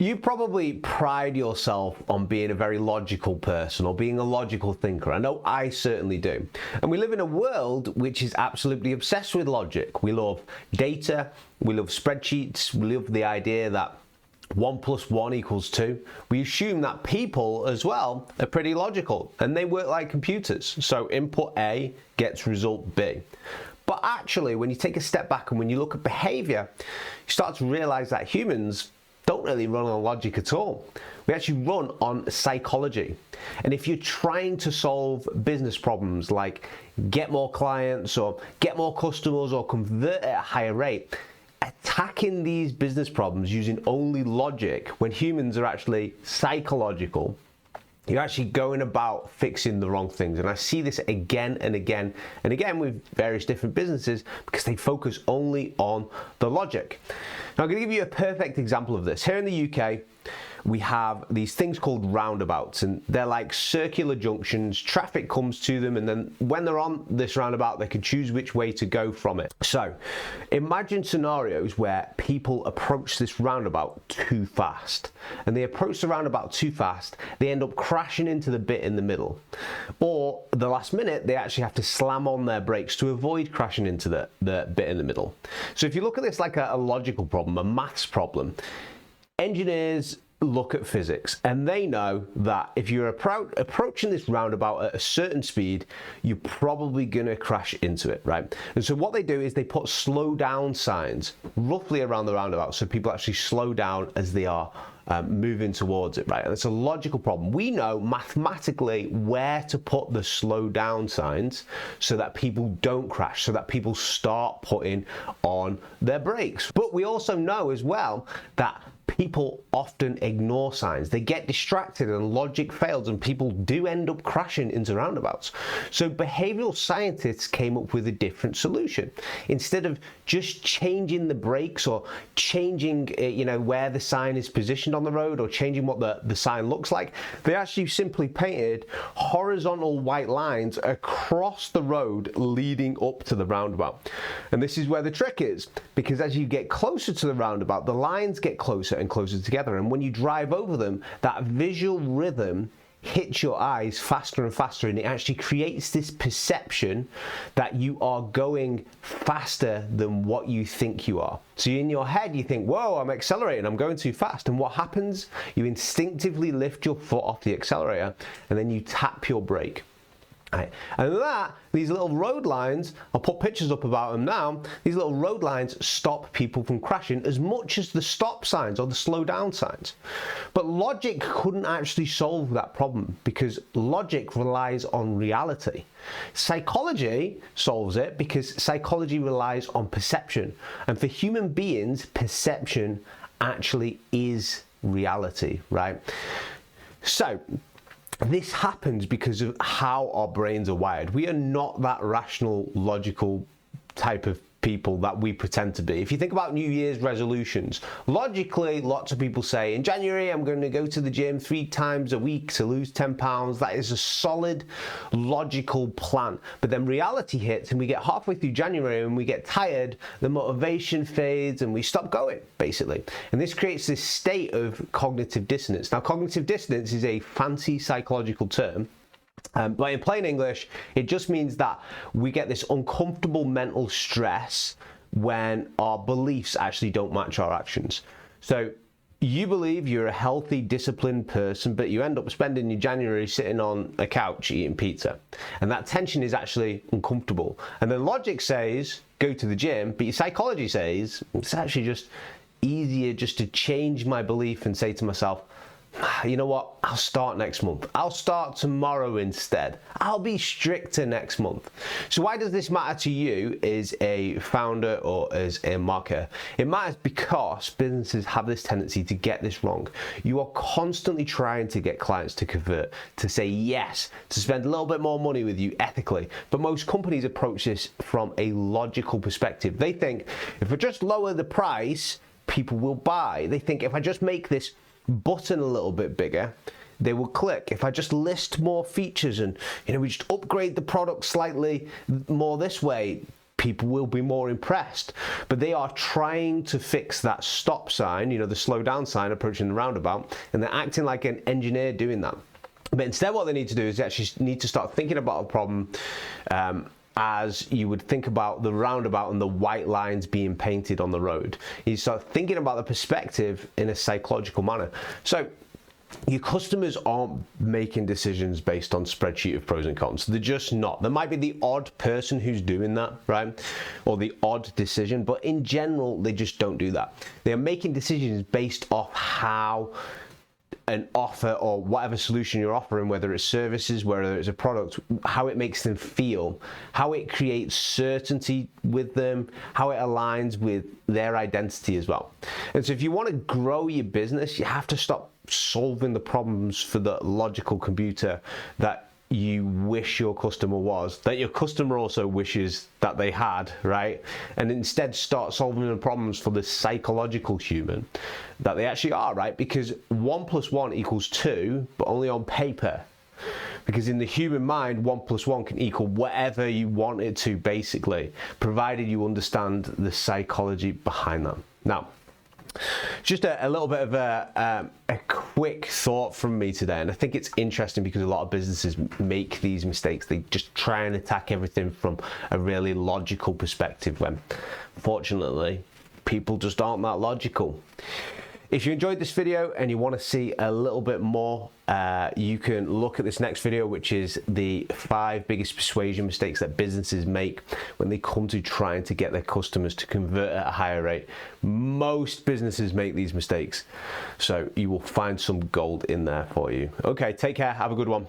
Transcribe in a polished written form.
You probably pride yourself on being a very logical person or being a logical thinker. I know I certainly do. And we live in a world which is absolutely obsessed with logic. We love data, we love spreadsheets, we love the idea that 1 + 1 = 2. We assume that people as well are pretty logical and they work like computers. So input A gets result B. But actually, when you take a step back and when you look at behavior, you start to realize that humans don't really run on logic at all. We actually run on psychology. And if you're trying to solve business problems like get more clients or get more customers or convert at a higher rate, attacking these business problems using only logic when humans are actually psychological, you're actually going about fixing the wrong things. And I see this again and again and again with various different businesses because they focus only on the logic. Now, I'm going to give you a perfect example of this. Here in the UK, we have these things called roundabouts, and they're like circular junctions. Traffic comes to them, and then when they're on this roundabout, they can choose which way to go from it. So imagine scenarios where people approach this roundabout too fast, and they approach the roundabout too fast, they end up crashing into the bit in the middle, or the last minute they actually have to slam on their brakes to avoid crashing into the bit in the middle. So if you look at this like a logical problem, a maths problem, engineers look at physics and they know that if you're approaching this roundabout at a certain speed, you're probably going to crash into it, right? And so what they do is they put slow down signs roughly around the roundabout so people actually slow down as they are moving towards it, right? And it's a logical problem. We know mathematically where to put the slow down signs so that people don't crash, so that people start putting on their brakes. But we also know as well that people often ignore signs. They get distracted and logic fails and people do end up crashing into roundabouts. So behavioral scientists came up with a different solution. Instead of just changing the brakes or changing where the sign is positioned on the road or changing what the sign looks like, they actually simply painted horizontal white lines across the road leading up to the roundabout. And this is where the trick is, because as you get closer to the roundabout, the lines get closer and closer together, and when you drive over them, that visual rhythm hits your eyes faster and faster, and it actually creates this perception that you are going faster than what you think you are. So in your head you think, whoa, I'm accelerating, I'm going too fast, and what happens? You instinctively lift your foot off the accelerator and then you tap your brake. Right. And these little road lines, I'll put pictures up about them now, these little road lines stop people from crashing as much as the stop signs or the slow down signs. But logic couldn't actually solve that problem because logic relies on reality. Psychology solves it because psychology relies on perception. And for human beings, perception actually is reality, right? So this happens because of how our brains are wired. We are not that rational, logical type of people that we pretend to be. If you think about New Year's resolutions, logically, lots of people say, in January, I'm going to go to the gym 3 times a week to lose 10 pounds. That is a solid, logical plan. But then reality hits and we get halfway through January and we get tired, the motivation fades and we stop going, basically. And this creates this state of cognitive dissonance. Now, cognitive dissonance is a fancy psychological term. But in plain English, it just means that we get this uncomfortable mental stress when our beliefs actually don't match our actions. So you believe you're a healthy, disciplined person, but you end up spending your January sitting on a couch eating pizza. And that tension is actually uncomfortable. And then logic says, go to the gym, but your psychology says, it's actually just easier just to change my belief and say to myself, you know what, I'll start next month. I'll start tomorrow instead. I'll be stricter next month. So why does this matter to you as a founder or as a marketer? It matters because businesses have this tendency to get this wrong. You are constantly trying to get clients to convert, to say yes, to spend a little bit more money with you ethically. But most companies approach this from a logical perspective. They think if I just lower the price, people will buy. They think if I just make this button a little bit bigger, they will click. If I just list more features and we just upgrade the product slightly more this way, people will be more impressed. But they are trying to fix that stop sign, the slow down sign approaching the roundabout, and they're acting like an engineer doing that. But instead what they need to do is they actually need to start thinking about a problem as you would think about the roundabout and the white lines being painted on the road. You start thinking about the perspective in a psychological manner. So your customers aren't making decisions based on spreadsheet of pros and cons. They're just not. There might be the odd person who's doing that, right? Or the odd decision, but in general, they just don't do that. They're making decisions based off how an offer or whatever solution you're offering, whether it's services, whether it's a product, how it makes them feel, how it creates certainty with them, how it aligns with their identity as well. And so if you want to grow your business, you have to stop solving the problems for the logical computer that you wish your customer was, that your customer also wishes that they had, right? And instead start solving the problems for the psychological human that they actually are, right? Because 1 + 1 = 2, but only on paper. Because in the human mind, 1 + 1 can equal whatever you want it to, basically, provided you understand the psychology behind that. Now, just a little bit of a quick thought from me today, and I think it's interesting because a lot of businesses make these mistakes. They just try and attack everything from a really logical perspective when, fortunately, people just aren't that logical. If you enjoyed this video and you want to see a little bit more, you can look at this next video, which is the 5 biggest persuasion mistakes that businesses make when they come to trying to get their customers to convert at a higher rate. Most businesses make these mistakes, so you will find some gold in there for you. Okay, take care, have a good one.